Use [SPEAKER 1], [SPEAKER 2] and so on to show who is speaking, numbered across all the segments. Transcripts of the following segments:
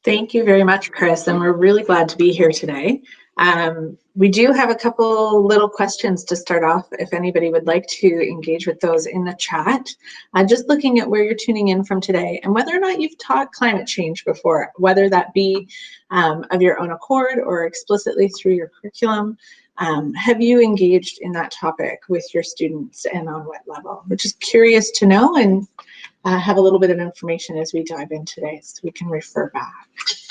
[SPEAKER 1] Thank you very much, Chris, and we're really glad to be here today. We do have a couple little questions to start off if anybody would like to engage with those in the chat. Just looking at where you're tuning in from today and whether or not you've taught climate change before, whether that be of your own accord or explicitly through your curriculum. Have you engaged in that topic with your students and on what level? We're just curious to know and have a little bit of information as we dive in today so we can refer back.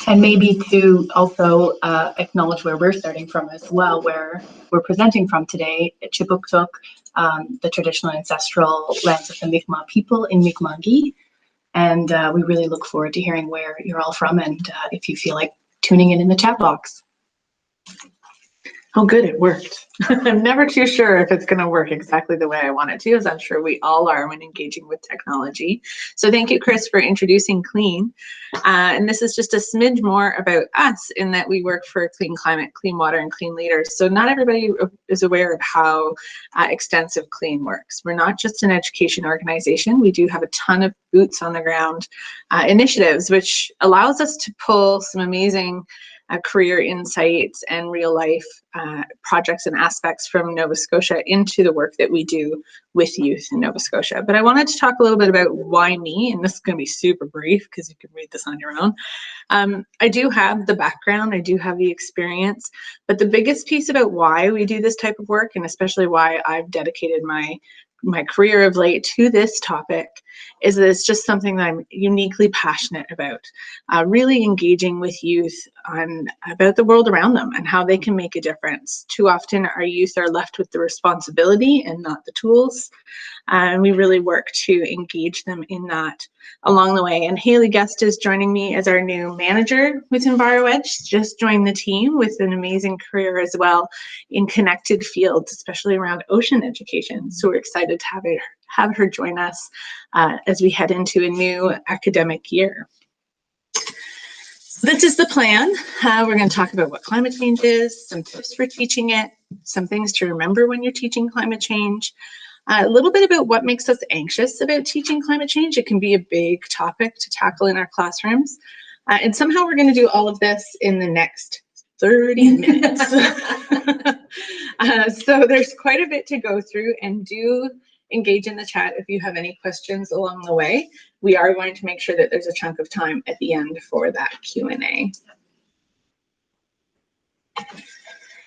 [SPEAKER 2] And maybe to also acknowledge where we're starting from as well, where we're presenting from today at Chipuktuk, the traditional ancestral lands of the Mi'kmaq people in Mi'kma'ki. And we really look forward to hearing where you're all from and if you feel like tuning in the chat box.
[SPEAKER 1] Oh, good, it worked. I'm never too sure if it's going to work exactly the way I want it to, as I'm sure we all are when engaging with technology. So thank you, Chris, for introducing CLEAN. And this is just a smidge more about us in that we work for clean climate, clean water, and clean leaders. So not everybody is aware of how extensive CLEAN works. We're not just an education organization. We do have a ton of boots on the ground initiatives, which allows us to pull some amazing career insights and real life projects and aspects from Nova Scotia into the work that we do with youth in Nova Scotia. But I wanted to talk a little bit about why me, and this is going to be super brief because you can read this on your own. I do have the background, I do have the experience, but the biggest piece about why we do this type of work, and especially why I've dedicated my career of late to this topic, is that it's just something that I'm uniquely passionate about, really engaging with youth about the world around them and how they can make a difference. Too often our youth are left with the responsibility and not the tools, and we really work to engage them in that along the way. And Haley Guest is joining me as our new manager with EnviroEdge. She's just joined the team with an amazing career as well in connected fields, especially around ocean education. So we're excited to have her join us as we head into a new academic year. So this is the plan. We're going to talk about what climate change is, some tips for teaching it, some things to remember when you're teaching climate change, a little bit about what makes us anxious about teaching climate change. It can be a big topic to tackle in our classrooms. And somehow we're going to do all of this in the next 30 minutes. So there's quite a bit to go through, and do engage in the chat if you have any questions along the way. We are going to make sure that there's a chunk of time at the end for that Q&A.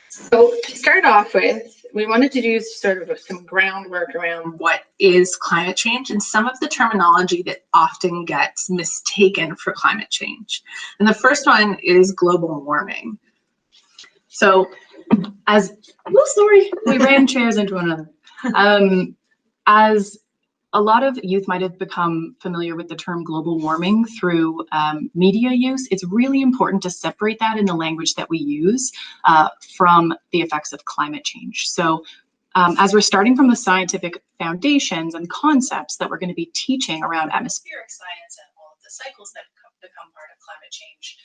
[SPEAKER 1] So to start off with, we wanted to do sort of some groundwork around what is climate change and some of the terminology that often gets mistaken for climate change. And the first one is global warming. So we ran chairs into one another. As a lot of youth might have become familiar with the term global warming through media use, it's really important to separate that in the language that we use from the effects of climate change. So as we're starting from the scientific foundations and concepts that we're going to be teaching around atmospheric science and all of the cycles that become part of climate change,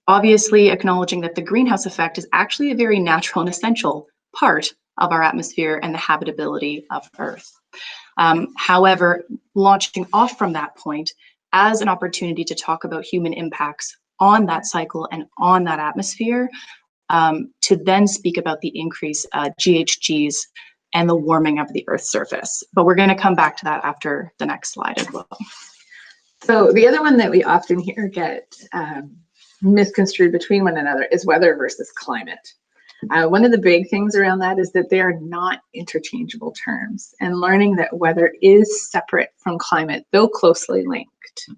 [SPEAKER 1] obviously acknowledging that the greenhouse effect is actually a very natural and essential part of our atmosphere and the habitability of Earth. However, launching off from that point as an opportunity to talk about human impacts on that cycle and on that atmosphere, to then speak about the increased GHGs and the warming of the Earth's surface. But we're going to come back to that after the next slide as well. So the other one that we often hear get misconstrued between one another is weather versus climate. One of the big things around that is that they are not interchangeable terms, and learning that weather is separate from climate, though closely linked.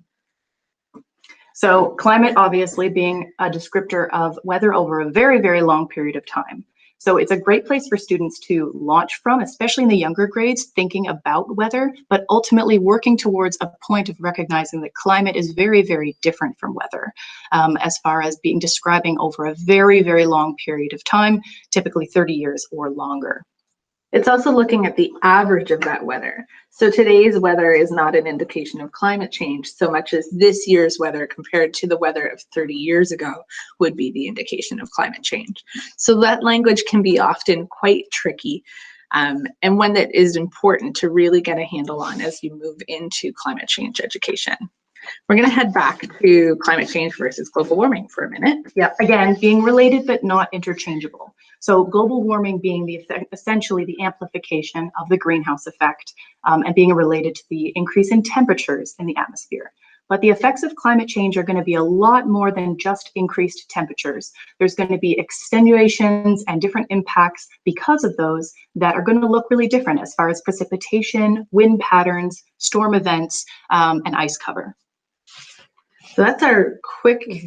[SPEAKER 2] So climate obviously being a descriptor of weather over a very, very long period of time. So it's a great place for students to launch from, especially in the younger grades, thinking about weather, but ultimately working towards a point of recognizing that climate is very, very different from weather, as far as being describing over a very, very long period of time, typically 30 years or longer.
[SPEAKER 1] It's also looking at the average of that weather. So today's weather is not an indication of climate change so much as this year's weather compared to the weather of 30 years ago would be the indication of climate change. So that language can be often quite tricky, and one that is important to really get a handle on as you move into climate change education. We're going to head back to climate change versus global warming for a minute.
[SPEAKER 2] Yeah, again, being related but not interchangeable. So global warming being essentially the amplification of the greenhouse effect, and being related to the increase in temperatures in the atmosphere. But the effects of climate change are going to be a lot more than just increased temperatures. There's going to be extenuations and different impacts because of those that are going to look really different as far as precipitation, wind patterns, storm events, and ice cover.
[SPEAKER 1] So that's our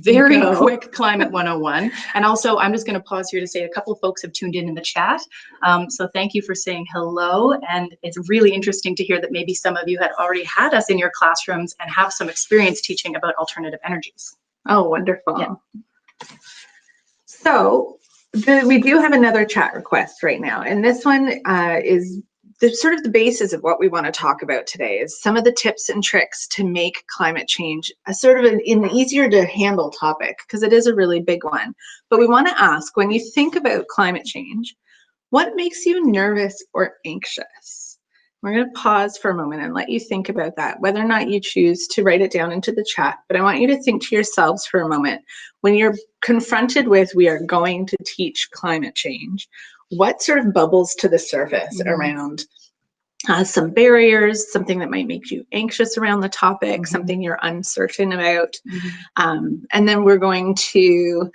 [SPEAKER 2] very quick Climate 101. And also, I'm just going to pause here to say a couple of folks have tuned in the chat. So thank you for saying hello. And it's really interesting to hear that maybe some of you had already had us in your classrooms and have some experience teaching about alternative energies.
[SPEAKER 1] Oh, wonderful.
[SPEAKER 2] Yeah.
[SPEAKER 1] So we do have another chat request right now. And this one is sort of the basis of what we want to talk about today, is some of the tips and tricks to make climate change a sort of an easier to handle topic, because it is a really big one. But we want to ask, when you think about climate change, what makes you nervous or anxious? We're going to pause for a moment and let you think about that, whether or not you choose to write it down into the chat. But I want you to think to yourselves for a moment, when you're confronted with, we are going to teach climate change, what sort of bubbles to the surface around some barriers, something that might make you anxious around the topic, something you're uncertain about. And then we're going to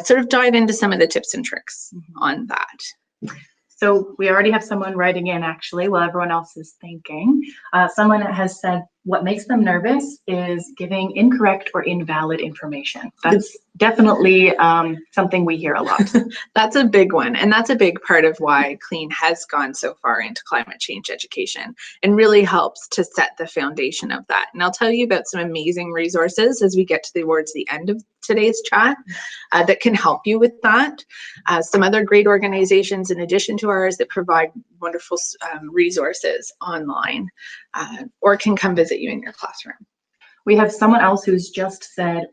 [SPEAKER 1] sort of dive into some of the tips and tricks on that.
[SPEAKER 2] So we already have someone writing in, actually, while everyone else is thinking. Someone has said what makes them nervous is giving incorrect or invalid information. That's definitely something we hear a lot.
[SPEAKER 1] That's a big one. And that's a big part of why CLEAN has gone so far into climate change education and really helps to set the foundation of that. And I'll tell you about some amazing resources as we get towards the end of today's chat that can help you with that. Some other great organizations in addition to ours that provide wonderful resources online or can come visit you in your classroom.
[SPEAKER 2] We have someone else who's just said,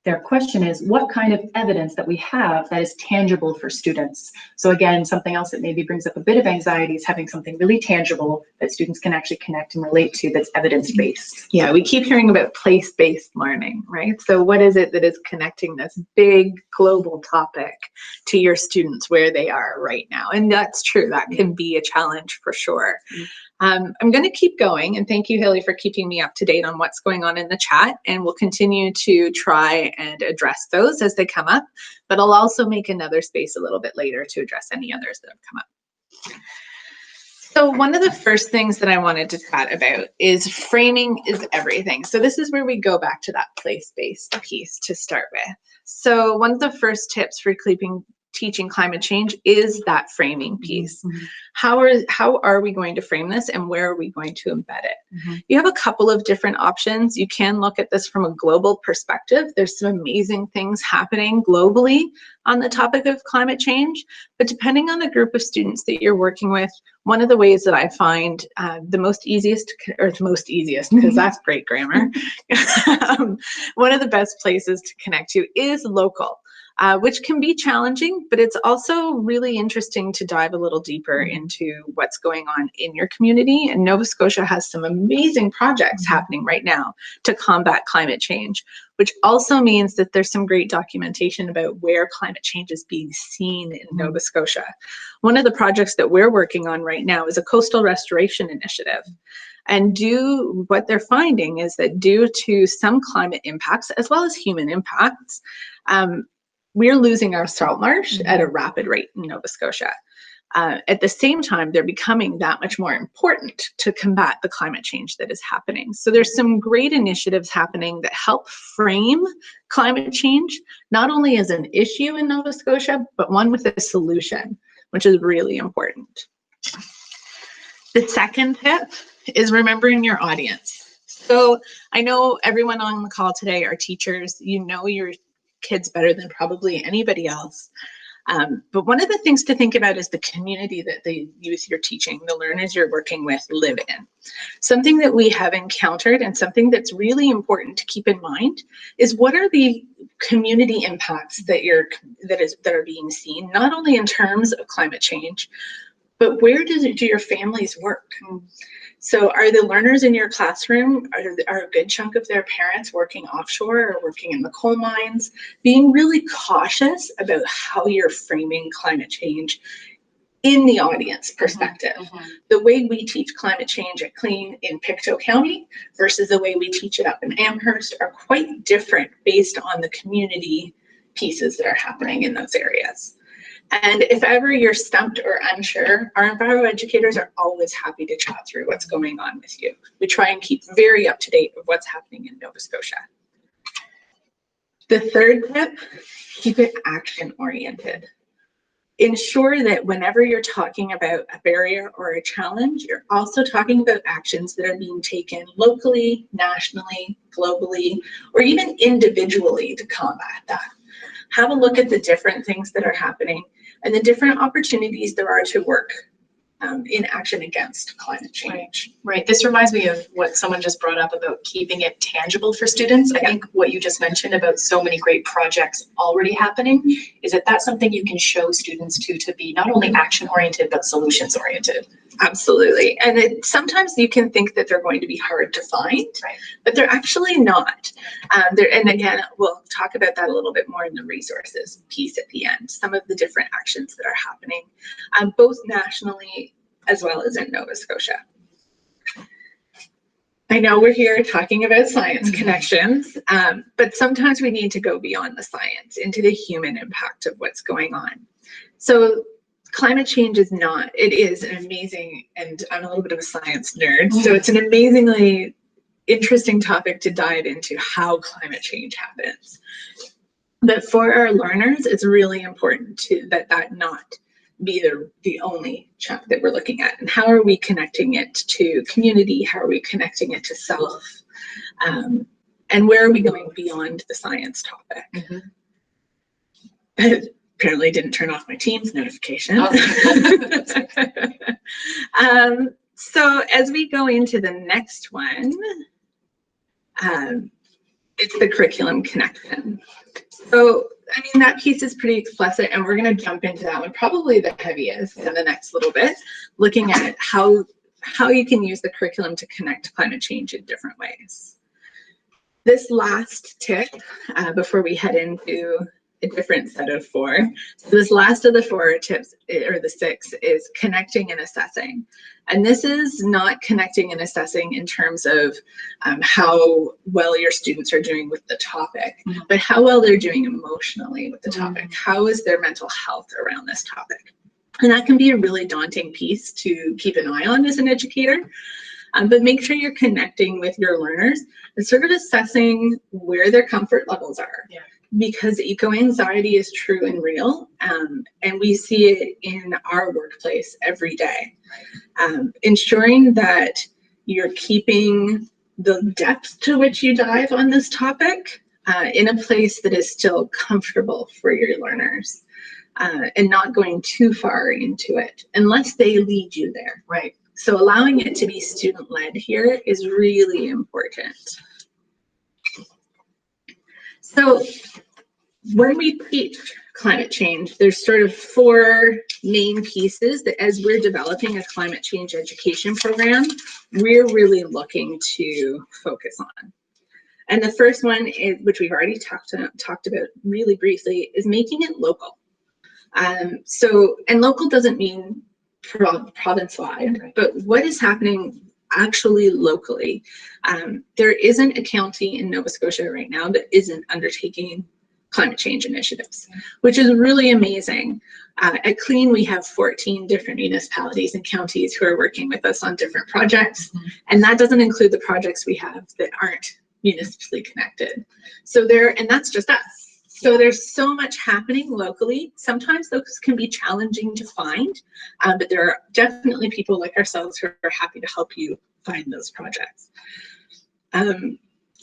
[SPEAKER 2] their question is, what kind of evidence that we have that is tangible for students? So again, something else that maybe brings up a bit of anxiety is having something really tangible that students can actually connect and relate to that's evidence-based.
[SPEAKER 1] Yeah, we keep hearing about place-based learning, right? So what is it that is connecting this big global topic to your students where they are right now? And that's true, that can be a challenge for sure. I'm going to keep going, and thank you, Haley, for keeping me up to date on what's going on in the chat, and we'll continue to try and address those as they come up, but I'll also make another space a little bit later to address any others that have come up. So one of the first things that I wanted to chat about is framing is everything. So this is where we go back to that place-based piece to start with. So one of the first tips for teaching climate change is that framing piece. How are we going to frame this, and where are we going to embed it? You have a couple of different options. You can look at this from a global perspective. There's some amazing things happening globally on the topic of climate change, but depending on the group of students that you're working with, one of the ways that I find the easiest, because that's great grammar, one of the best places to connect to is local. Which can be challenging, but it's also really interesting to dive a little deeper into what's going on in your community. And Nova Scotia has some amazing projects happening right now to combat climate change, which also means that there's some great documentation about where climate change is being seen in Nova Scotia. One of the projects that we're working on right now is a coastal restoration initiative. And what they're finding is that due to some climate impacts, as well as human impacts, we're losing our salt marsh at a rapid rate in Nova Scotia. At the same time, they're becoming that much more important to combat the climate change that is happening. So there's some great initiatives happening that help frame climate change, not only as an issue in Nova Scotia, but one with a solution, which is really important. The second tip is remembering your audience. So I know everyone on the call today are teachers. You know your kids better than probably anybody else. But one of the things to think about is the community that the youth you're teaching, the learners you're working with, live in. Something that we have encountered and something that's really important to keep in mind is what are the community impacts that are being seen, not only in terms of climate change, But where do your families work? So are the learners in your classroom, are a good chunk of their parents working offshore or working in the coal mines? Being really cautious about how you're framing climate change in the audience perspective. The way we teach climate change at Clean in Pictou County versus the way we teach it up in Amherst are quite different based on the community pieces that are happening in those areas. And if ever you're stumped or unsure, our enviro educators are always happy to chat through what's going on with you. We try and keep very up to date with what's happening in Nova Scotia. The third tip, keep it action oriented. Ensure that whenever you're talking about a barrier or a challenge, you're also talking about actions that are being taken locally, nationally, globally, or even individually to combat that. Have a look at the different things that are happening and the different opportunities there are to work in action against climate change.
[SPEAKER 2] Right. This reminds me of what someone just brought up about keeping it tangible for students. I think what you just mentioned about so many great projects already happening is that that's something you can show students to be not only action oriented, but solutions oriented.
[SPEAKER 1] Absolutely. And sometimes you can think that they're going to be hard to find, but they're actually not. And again, we'll talk about that a little bit more in the resources piece at the end, some of the different actions that are happening, both nationally as well as in Nova Scotia. I know we're here talking about science connections, but sometimes we need to go beyond the science into the human impact of what's going on. So climate change is not, it is an amazing, and I'm a little bit of a science nerd, so it's an amazingly interesting topic to dive into how climate change happens. But for our learners, it's really important that not be the only chunk that we're looking at. And how are we connecting it to community? How are we connecting it to self? And where are we going beyond the science topic? Apparently didn't turn off my Teams notification. So as we go into the next one, it's the curriculum connection. So, I mean, that piece is pretty explicit, and we're going to jump into that one, probably the heaviest in the next little bit, looking at how you can use the curriculum to connect climate change in different ways. This last tip, before we head into a different set of 4. So this last of the 4 tips, or the 6, is connecting and assessing. And this is not connecting and assessing in terms of how well your students are doing with the topic, but how well they're doing emotionally with the topic. How is their mental health around this topic? And that can be a really daunting piece to keep an eye on as an educator. But make sure you're connecting with your learners and sort of assessing where their comfort levels are. Because eco-anxiety is true and real, and we see it in our workplace every day. Ensuring that you're keeping the depth to which you dive on this topic in a place that is still comfortable for your learners, and not going too far into it unless they lead you there. Right. So allowing it to be student-led here is really important. So when we teach climate change, there's sort of 4 main pieces that as we're developing a climate change education program, we're really looking to focus on. And the first one is, which we've already talked about really briefly, is making it local. And local doesn't mean province-wide, but what is happening actually locally. There isn't a county in Nova Scotia right now that isn't undertaking climate change initiatives, which is really amazing. At Clean, we have 14 different municipalities and counties who are working with us on different projects, and that doesn't include the projects we have that aren't municipally connected. So and that's just us. So there's so much happening locally. Sometimes those can be challenging to find, but there are definitely people like ourselves who are happy to help you find those projects.
[SPEAKER 2] Again,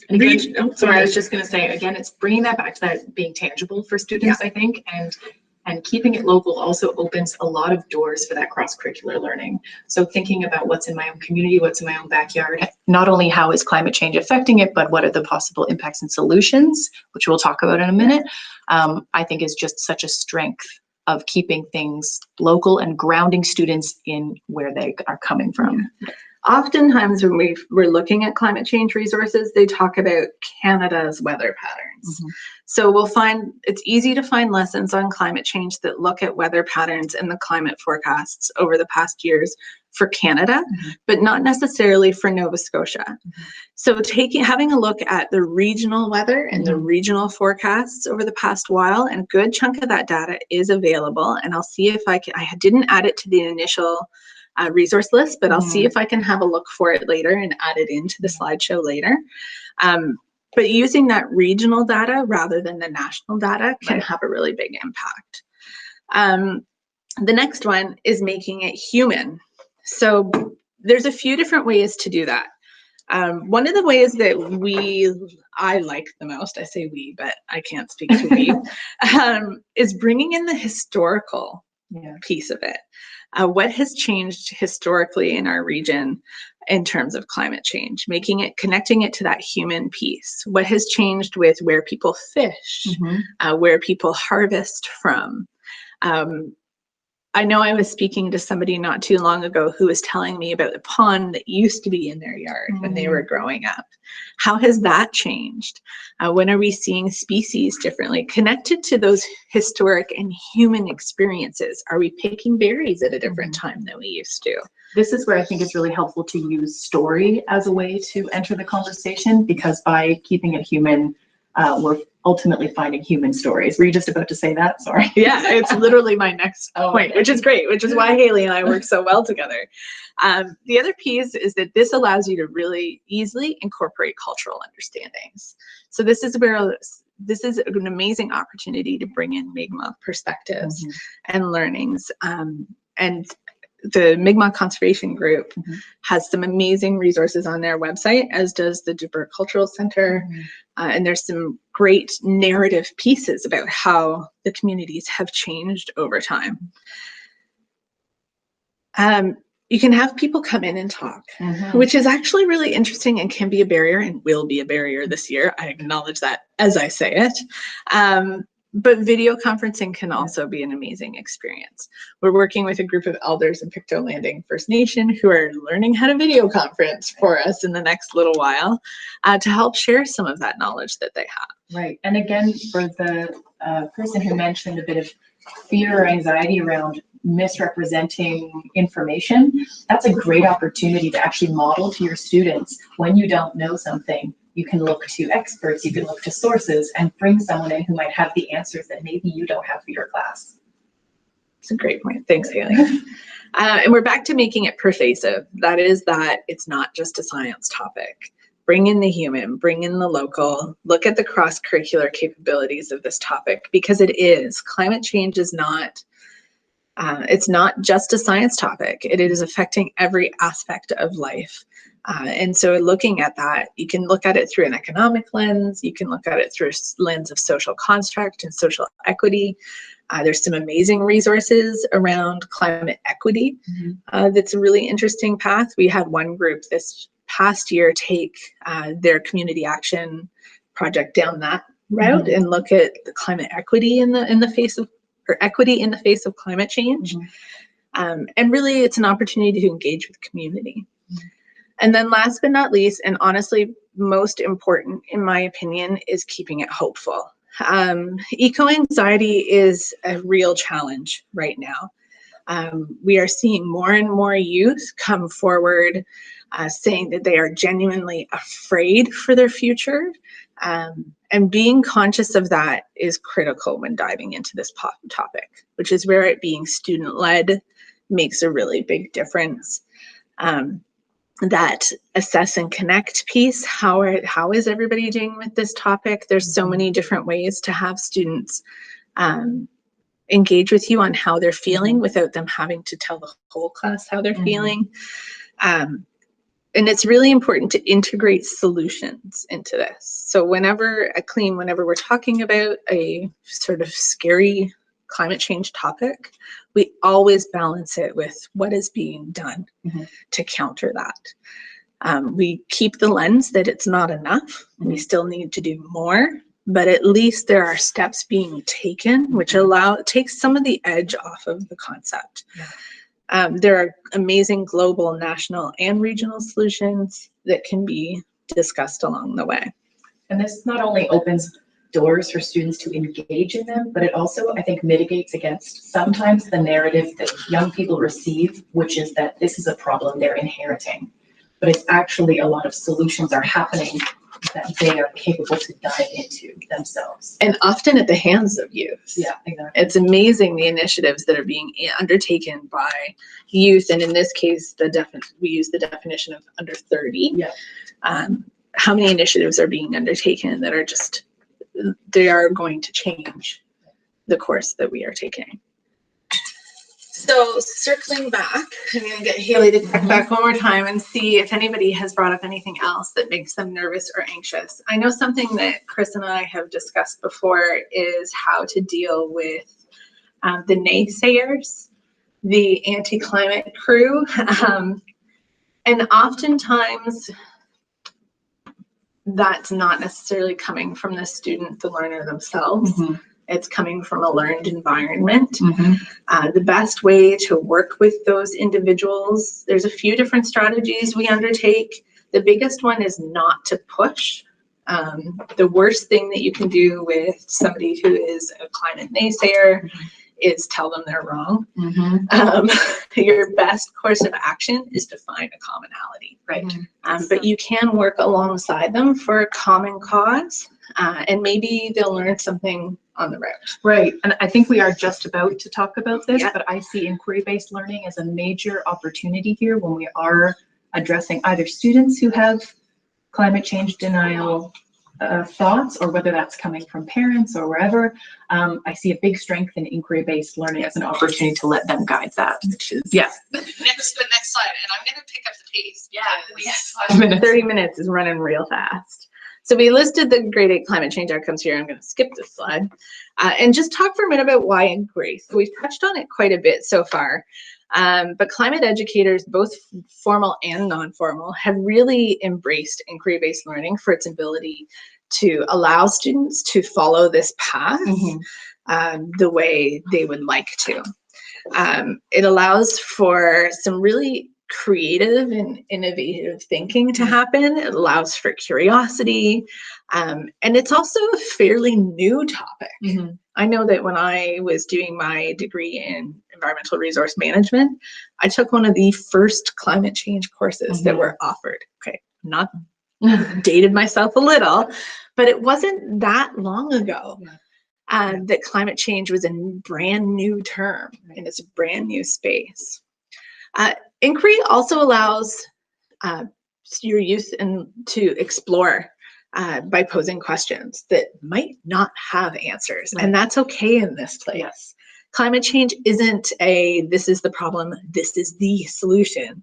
[SPEAKER 2] I was just going to say, again, it's bringing that back to that being tangible for students, I think, and keeping it local also opens a lot of doors for that cross-curricular learning. So thinking about what's in my own community, what's in my own backyard, not only how is climate change affecting it, but what are the possible impacts and solutions, which we'll talk about in a minute, I think is just such a strength of keeping things local and grounding students in where they are coming from.
[SPEAKER 1] Oftentimes when we're looking at climate change resources, they talk about Canada's weather patterns. So we'll find it's easy to find lessons on climate change that look at weather patterns and the climate forecasts over the past years for Canada, but not necessarily for Nova Scotia. So having a look at the regional weather and the regional forecasts over the past while, and a good chunk of that data is available. And I'll see if I didn't add it to the initial resource list, but I'll see if I can have a look for it later and add it into the slideshow later. But using that regional data rather than the national data can have a really big impact. The next one is making it human. So there's a few different ways to do that. One of the ways that I like the most, I say we, but I can't speak to we, is bringing in the historical piece of it. What has changed historically in our region in terms of climate change, connecting it to that human piece. What has changed with where people fish, where people harvest from. I know I was speaking to somebody not too long ago who was telling me about the pond that used to be in their yard when they were growing up. How has that changed? When are we seeing species differently connected to those historic and human experiences? Are we picking berries at a different time than we used to?
[SPEAKER 2] This is where I think it's really helpful to use story as a way to enter the conversation, because by keeping it human, we're ultimately finding human stories. Were you just about to say that? Sorry.
[SPEAKER 1] Yeah, it's literally my next point, which is great, which is why Haley and I work so well together. The other piece is that this allows you to really easily incorporate cultural understandings. So this is an amazing opportunity to bring in Mi'kmaq perspectives and learnings. And the Mi'kmaq Conservation Group has some amazing resources on their website, as does the Duber Cultural Center. And there's some great narrative pieces about how the communities have changed over time. You can have people come in and talk, which is actually really interesting and can be a barrier and will be a barrier this year. I acknowledge that as I say it. But video conferencing can also be an amazing experience. We're working with a group of elders in Pictou Landing First Nation who are learning how to video conference for us in the next little while to help share some of that knowledge that they have.
[SPEAKER 2] Right. And again, for the person who mentioned a bit of fear or anxiety around misrepresenting information, that's a great opportunity to actually model to your students when you don't know something. You can look to experts, you can look to sources, and bring someone in who might have the answers that maybe you don't have for your class.
[SPEAKER 1] That's a great point. Thanks, Haley. And we're back to making it pervasive. That is that it's not just a science topic. Bring in the human, bring in the local, look at the cross-curricular capabilities of this topic, because it is. Climate change is not, it's not just a science topic. It is affecting every aspect of life. And so looking at that, you can look at it through an economic lens, you can look at it through a lens of social construct and social equity. There's some amazing resources around climate equity. That's a really interesting path. We had one group this past year take their community action project down that route and look at the climate equity in the face of, or equity in the face of climate change. And really it's an opportunity to engage with community. And then last but not least, and honestly most important in my opinion, is keeping it hopeful. Eco-anxiety is a real challenge right now. We are seeing more and more youth come forward saying that they are genuinely afraid for their future. And being conscious of that is critical when diving into this topic, which is where it being student-led makes a really big difference. That assess and connect piece, how is everybody doing with this topic? There's so many different ways to have students engage with you on how they're feeling without them having to tell the whole class how they're feeling. And it's really important to integrate solutions into this. So whenever we're talking about a sort of scary climate change topic, we always balance it with what is being done to counter that. We keep the lens that it's not enough. We still need to do more, but at least there are steps being taken, which takes some of the edge off of the concept.
[SPEAKER 2] Yeah.
[SPEAKER 1] There are amazing global, national, and regional solutions that can be discussed along the way.
[SPEAKER 2] And this not only opens doors for students to engage in them, but it also, I think, mitigates against sometimes the narrative that young people receive, which is that this is a problem they're inheriting. But it's actually a lot of solutions are happening that they are capable to dive into themselves.
[SPEAKER 1] And often at the hands of youth.
[SPEAKER 2] Yeah, exactly.
[SPEAKER 1] It's amazing the initiatives that are being undertaken by youth. And in this case, we use the definition of under 30.
[SPEAKER 2] Yeah.
[SPEAKER 1] How many initiatives are being undertaken that are just, they are going to change the course that we are taking. So circling back, I'm going to get Haley to check back one more time and see if anybody has brought up anything else that makes them nervous or anxious. I know something that Chris and I have discussed before is how to deal with the naysayers, the anti-climate crew. And oftentimes that's not necessarily coming from the student, the learner themselves.
[SPEAKER 2] Mm-hmm.
[SPEAKER 1] It's coming from a learned environment.
[SPEAKER 2] Mm-hmm.
[SPEAKER 1] The best way to work with those individuals, there's a few different strategies we undertake. The biggest one is not to push. The worst thing that you can do with somebody who is a climate naysayer is tell them they're wrong.
[SPEAKER 2] Mm-hmm.
[SPEAKER 1] Your best course of action is to find a commonality.
[SPEAKER 2] Right.
[SPEAKER 1] But you can work alongside them for a common cause, and maybe they'll learn something on the route.
[SPEAKER 2] Right, and I think we are just about to talk about this,
[SPEAKER 1] Yeah.
[SPEAKER 2] but I see inquiry-based learning as a major opportunity here when we are addressing either students who have climate change denial thoughts, or whether that's coming from parents or wherever. I see a big strength in inquiry-based learning as an opportunity to let them guide that. Which is, yeah.
[SPEAKER 1] The next slide, and I'm going to pick up the pace.
[SPEAKER 2] Yeah,
[SPEAKER 1] because
[SPEAKER 2] yes, 5 minutes.
[SPEAKER 1] 30 minutes is running real fast. So we listed the grade 8 climate change outcomes here. I'm going to skip this slide and just talk for a minute about why inquiry. So we've touched on it quite a bit so far, but climate educators, both formal and non-formal, have really embraced inquiry-based learning for its ability to allow students to follow this path the way they would like to. It allows for some really creative and innovative thinking to happen. It allows for curiosity, and it's also a fairly new topic. I know that when I was doing my degree in environmental resource management, I took one of the first climate change courses that were offered. Okay, not dated myself a little, but it wasn't that long ago that climate change was a brand new term and it's a brand new space. Inquiry also allows your youth to explore by posing questions that might not have answers, and that's okay in this place.
[SPEAKER 2] Yes.
[SPEAKER 1] Climate change isn't this is the problem, this is the solution.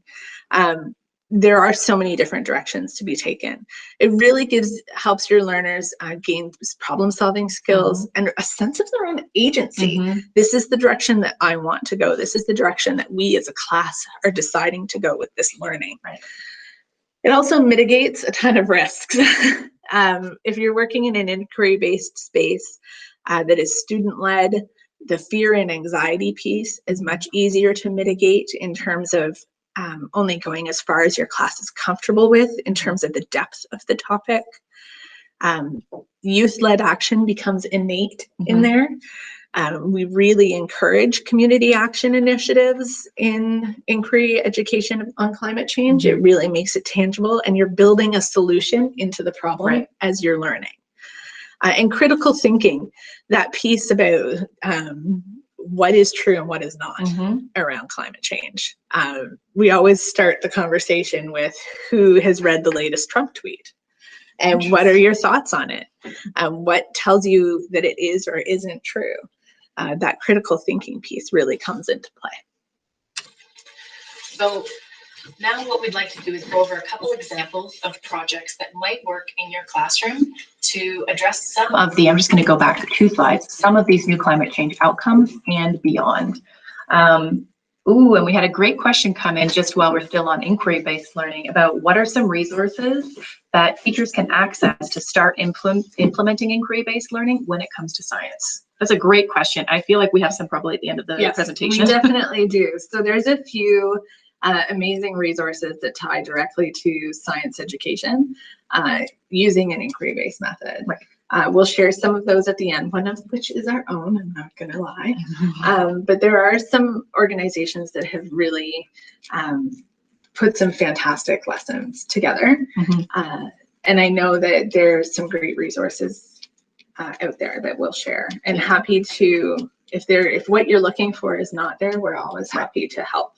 [SPEAKER 1] There are so many different directions to be taken. It really helps your learners gain problem-solving skills and a sense of their own agency. This is the direction that I want to go. This is the direction that we as a class are deciding to go with this learning. Right. It also mitigates a ton of risks. If you're working in an inquiry-based space that is student-led, the fear and anxiety piece is much easier to mitigate in terms of only going as far as your class is comfortable with in terms of the depth of the topic. Youth-led action becomes innate in there. We really encourage community action initiatives in inquiry education on climate change. It really makes it tangible, and you're building a solution into the problem as you're learning. And critical thinking, that piece about what is true and what is not around climate change. We always start the conversation with who has read the latest Trump tweet and what are your thoughts on it? What tells you that it is or isn't true? That critical thinking piece really comes into play.
[SPEAKER 2] So now what we'd like to do is go over a couple examples of projects that might work in your classroom to address some of the, I'm just going to go back 2 slides, some of these new climate change outcomes and beyond. Ooh, and we had a great question come in just while we're still on inquiry-based learning about what are some resources that teachers can access to start implementing inquiry-based learning when it comes to science. That's a great question. I feel like we have some probably at the end of the presentation.
[SPEAKER 1] We definitely do. So there's a few amazing resources that tie directly to science education using an inquiry-based method.
[SPEAKER 2] Right.
[SPEAKER 1] We'll share some of those at the end, one of which is our own, I'm not going to lie. But there are some organizations that have really put some fantastic lessons together. And I know that there's some great resources out there that we'll share, and happy to, if what you're looking for is not there, we're always happy to help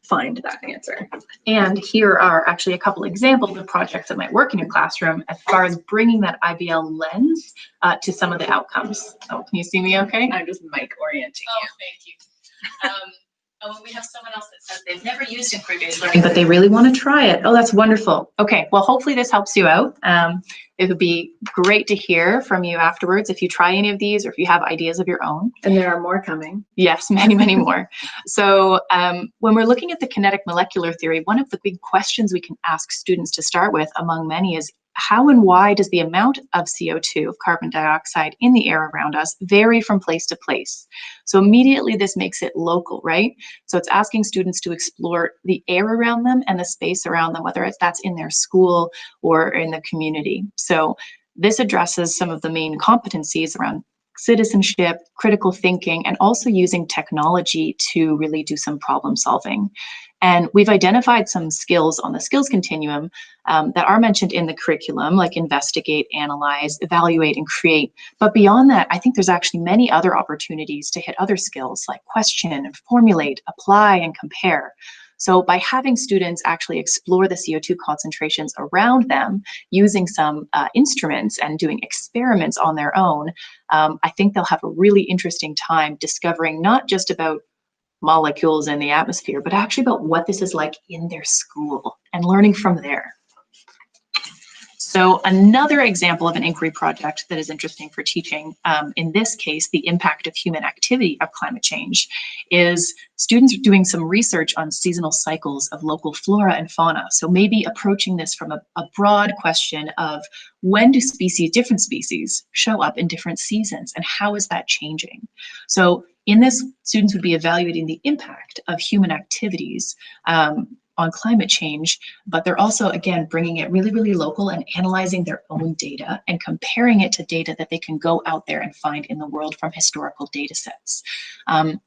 [SPEAKER 1] find that answer.
[SPEAKER 2] And here are actually a couple examples of projects that might work in your classroom as far as bringing that IBL lens to some of the outcomes. Oh, can you see me okay?
[SPEAKER 1] I'm just mic orienting you.
[SPEAKER 2] Thank you. Oh, we have someone else that says they've never used inquiry-based learning, but they really want to try it. Oh, that's wonderful. Okay, well, hopefully this helps you out. It would be great to hear from you afterwards if you try any of these or if you have ideas of your own.
[SPEAKER 1] And there are more coming.
[SPEAKER 2] Yes, many, many more. So when we're looking at the kinetic molecular theory, one of the big questions we can ask students to start with, among many, is how and why does the amount of CO2, of carbon dioxide, in the air around us vary from place to place? So immediately this makes it local, right? So it's asking students to explore the air around them and the space around them, whether that's in their school or in the community. So this addresses some of the main competencies around citizenship, critical thinking, and also using technology to really do some problem solving. And we've identified some skills on the skills continuum that are mentioned in the curriculum, like investigate, analyze, evaluate, and create. But beyond that, I think there's actually many other opportunities to hit other skills like question, formulate, apply, and compare. So by having students actually explore the CO2 concentrations around them using some instruments and doing experiments on their own, I think they'll have a really interesting time discovering not just about molecules in the atmosphere, but actually about what this is like in their school and learning from there. So another example of an inquiry project that is interesting for teaching, in this case, the impact of human activity of climate change, is students doing some research on seasonal cycles of local flora and fauna. So maybe approaching this from a broad question of when do different species show up in different seasons, and how is that changing? So in this, students would be evaluating the impact of human activities on climate change, but they're also, again, bringing it really, really local and analyzing their own data and comparing it to data that they can go out there and find in the world from historical data sets.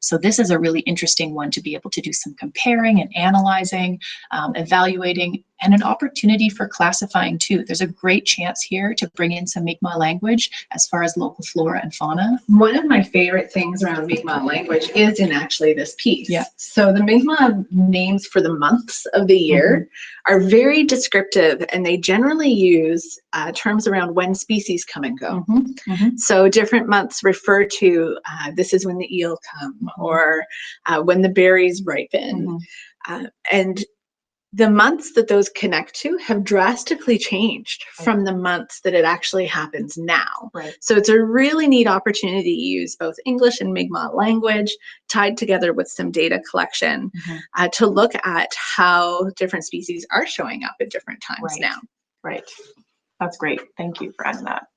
[SPEAKER 2] So this is a really interesting one to be able to do some comparing and analyzing, evaluating, and an opportunity for classifying too. There's a great chance here to bring in some Mi'kmaq language as far as local flora and fauna.
[SPEAKER 1] One of my favorite things around Mi'kmaq language is in actually this piece.
[SPEAKER 2] Yeah.
[SPEAKER 1] So the Mi'kmaq names for the months of the year are very descriptive, and they generally use terms around when species come and go. So different months refer to this is when the eel come, or when the berries ripen. And the months that those connect to have drastically changed from the months that it actually happens now. So it's a really neat opportunity to use both English and Mi'kmaq language tied together with some data collection to look at how different species are showing up at different times now.
[SPEAKER 2] That's great. Thank you for adding that.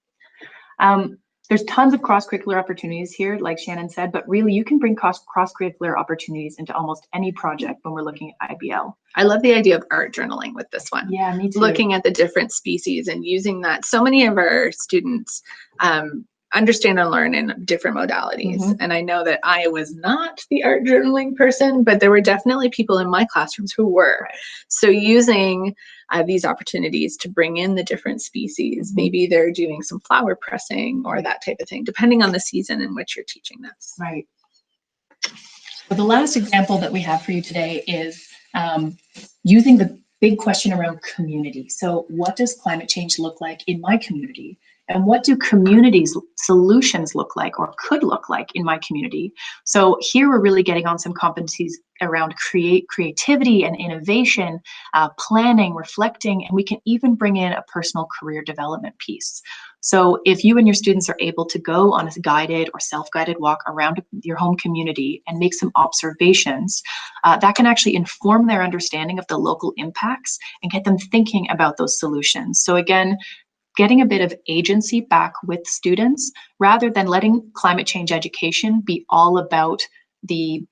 [SPEAKER 2] There's tons of cross-curricular opportunities here, like Shannon said, but really you can bring cross-curricular opportunities into almost any project when we're looking at IBL.
[SPEAKER 1] I love the idea of art journaling with this one.
[SPEAKER 2] Yeah, me too.
[SPEAKER 1] Looking at the different species and using that. So many of our students understand and learn in different modalities. And I know that I was not the art journaling person, but there were definitely people in my classrooms who were. So using these opportunities to bring in the different species, maybe they're doing some flower pressing or that type of thing, depending on the season in which you're teaching this.
[SPEAKER 2] But the last example that we have for you today is using the big question around community. So what does climate change look like in my community? And what do communities' solutions look like or could look like in my community? So here we're really getting on some competencies around creativity and innovation, planning, reflecting, and we can even bring in a personal career development piece. So if you and your students are able to go on a guided or self-guided walk around your home community and make some observations, that can actually inform their understanding of the local impacts and get them thinking about those solutions. So again, getting a bit of agency back with students rather than letting climate change education be all about the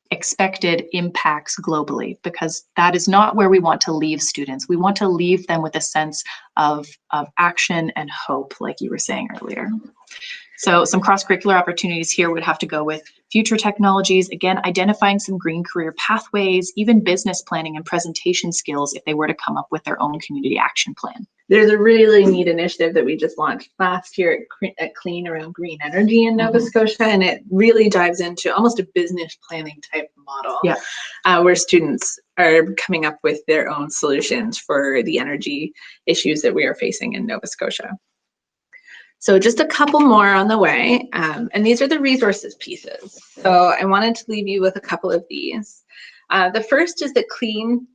[SPEAKER 2] expected impacts globally, because that is not where we want to leave students. We want to leave them with a sense of action and hope, like you were saying earlier. So some cross-curricular opportunities here would have to go with future technologies, again, identifying some green career pathways, even business planning and presentation skills if they were to come up with their own community action plan.
[SPEAKER 1] There's a really neat initiative that we just launched last year at Clean around green energy in Nova Scotia, and it really dives into almost a business planning type model, where students are coming up with their own solutions for the energy issues that we are facing in Nova Scotia. So just a couple more on the way, and these are the resources pieces. So I wanted to leave you with a couple of these. The first is that Clean,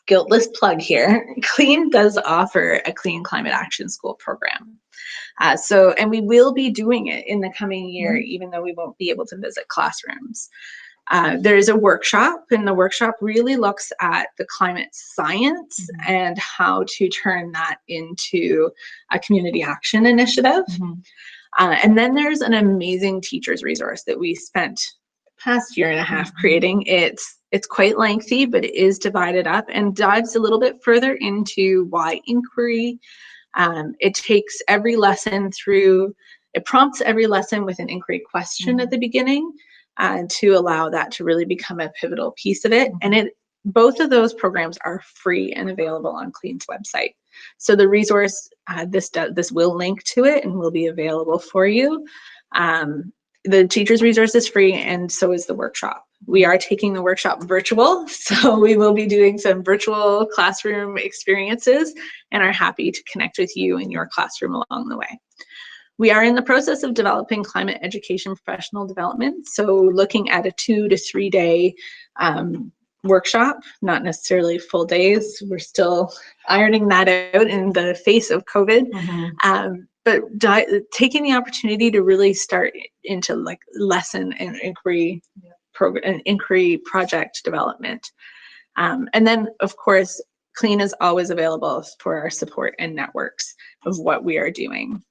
[SPEAKER 1] guiltless plug here, Clean does offer a Clean Climate Action School program. And we will be doing it in the coming year, even though we won't be able to visit classrooms. There's a workshop, and the workshop really looks at the climate science and how to turn that into a community action initiative. And then there's an amazing teacher's resource that we spent the past year and a half creating. It's quite lengthy, but it is divided up and dives a little bit further into why inquiry. It takes every lesson through, it prompts every lesson with an inquiry question at the beginning to allow that to really become a pivotal piece of it. And both of those programs are free and available on Clean's website. So the resource, this will link to it and will be available for you. The teacher's resource is free, and so is the workshop. We are taking the workshop virtual, so we will be doing some virtual classroom experiences and are happy to connect with you in your classroom along the way. We are in the process of developing climate education professional development, so looking at a 2 to 3 day workshop, not necessarily full days. We're still ironing that out in the face of COVID. But taking the opportunity to really start into like lesson and inquiry program and inquiry project development. And then of course, Clean is always available for our support and networks of what we are doing.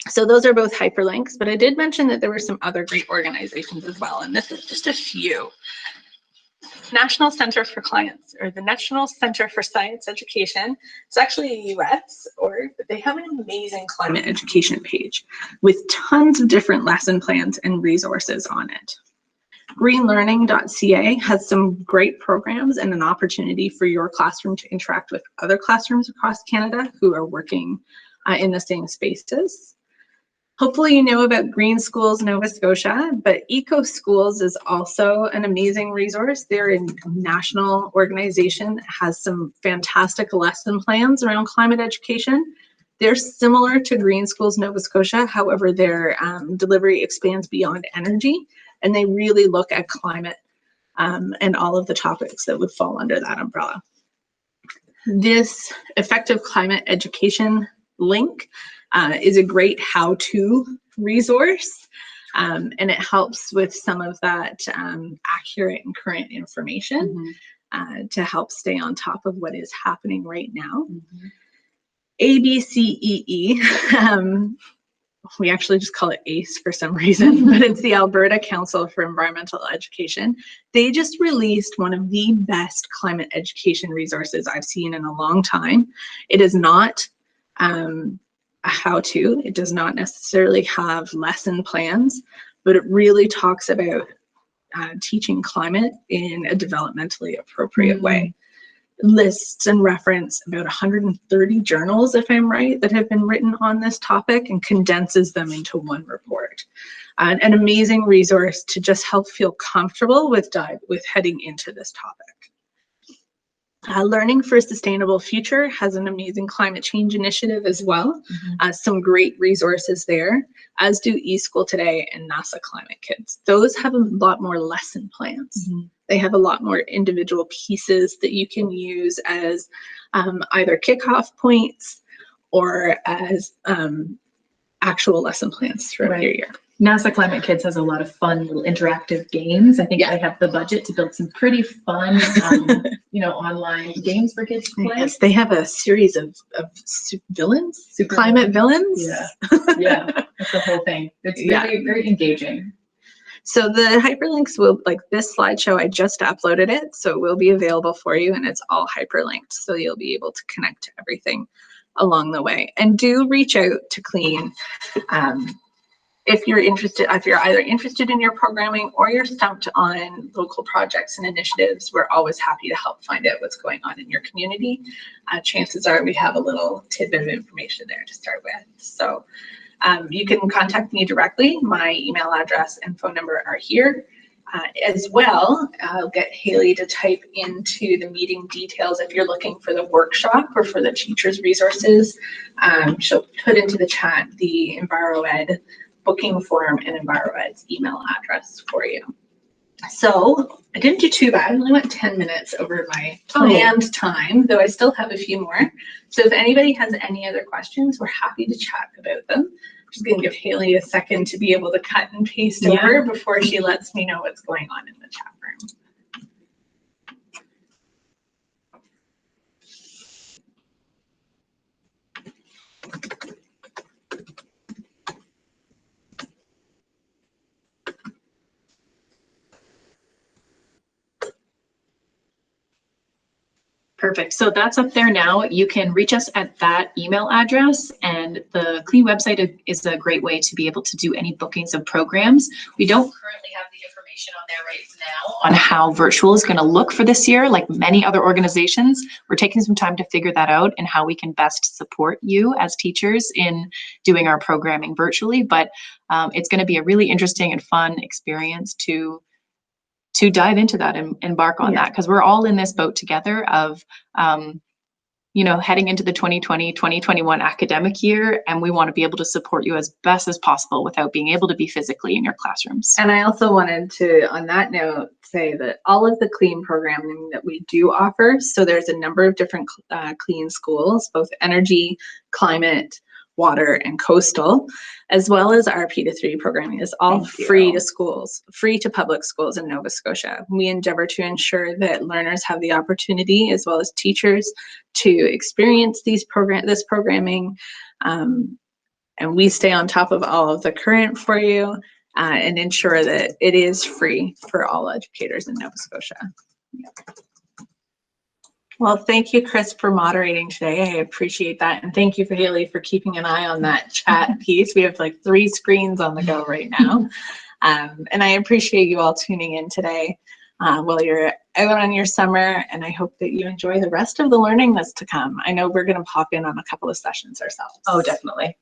[SPEAKER 1] So those are both hyperlinks, but I did mention that there were some other great organizations as well, and this is just a few. National Center for Clients, or the National Center for Science Education. It's actually a US org, but they have an amazing climate education page with tons of different lesson plans and resources on it. Greenlearning.ca has some great programs and an opportunity for your classroom to interact with other classrooms across Canada who are working in the same spaces. Hopefully you know about Green Schools Nova Scotia, but Eco Schools is also an amazing resource. They're a national organization that has some fantastic lesson plans around climate education. They're similar to Green Schools Nova Scotia, however their delivery expands beyond energy, and they really look at climate and all of the topics that would fall under that umbrella. This effective climate education link is a great how-to resource, and it helps with some of that accurate and current information to help stay on top of what is happening right now. ABCEE, we actually just call it ACE for some reason, but it's the Alberta Council for Environmental Education. They just released one of the best climate education resources I've seen in a long time. It is not a how-to. It does not necessarily have lesson plans, but it really talks about teaching climate in a developmentally appropriate way. Lists and reference about 130 journals, if I'm right, that have been written on this topic and condenses them into one report. An amazing resource to just help feel comfortable with heading into this topic. Learning for a Sustainable Future has an amazing climate change initiative as well. Some great resources there, as do eSchool Today and NASA Climate Kids. Those have a lot more lesson plans They have a lot more individual pieces that you can use as either kickoff points or as actual lesson plans throughout your year.
[SPEAKER 2] NASA Climate Kids has a lot of fun little interactive games. I think they have the budget to build some pretty fun, online games for kids to play.
[SPEAKER 1] Yes, they have a series of villains, climate villains.
[SPEAKER 2] Yeah, that's the whole thing. It's very, very engaging.
[SPEAKER 1] So the hyperlinks will, like this slideshow, I just uploaded it, so it will be available for you, and it's all hyperlinked, so you'll be able to connect to everything along the way. And do reach out to Clean if you're interested, if you're either interested in your programming or you're stumped on local projects and initiatives. We're always happy to help find out what's going on in your community. Chances are we have a little tidbit of information there to start with. So you can contact me directly. My email address and phone number are here. As well, I'll get Haley to type into the meeting details if you're looking for the workshop or for the teachers' resources. She'll put into the chat the EnviroEd booking form and EnviroEd's email address for you. So I didn't do too bad. I only went 10 minutes over my planned time, though I still have a few more. So if anybody has any other questions, we're happy to chat about them. I'm just going to give Haley a second to be able to cut and paste over before she lets me know what's going on in the chat room.
[SPEAKER 2] Perfect. So that's up there now. You can reach us at that email address, and the Clean website is a great way to be able to do any bookings of programs. We don't currently have the information on there right now on how virtual is going to look for this year. Like many other organizations, we're taking some time to figure that out and how we can best support you as teachers in doing our programming virtually. But it's going to be a really interesting and fun experience to dive into that and embark on that, because we're all in this boat together of, heading into the 2020-2021 academic year, and we want to be able to support you as best as possible without being able to be physically in your classrooms.
[SPEAKER 1] And I also wanted to, on that note, say that all of the Clean programming that we do offer, so there's a number of different Clean schools, both energy, climate, water, and coastal, as well as our P23 programming is all free to schools, free to public schools in Nova Scotia. We endeavor to ensure that learners have the opportunity, as well as teachers, to experience this programming, and we stay on top of all of the current for you and ensure that it is free for all educators in Nova Scotia. Well, thank you, Chris, for moderating today. I appreciate that. And thank you, for Haley, for keeping an eye on that chat piece. We have like 3 screens on the go right now. And I appreciate you all tuning in today while you're out on your summer. And I hope that you enjoy the rest of the learning that's to come. I know we're going to pop in on a couple of sessions ourselves.
[SPEAKER 2] Oh, definitely.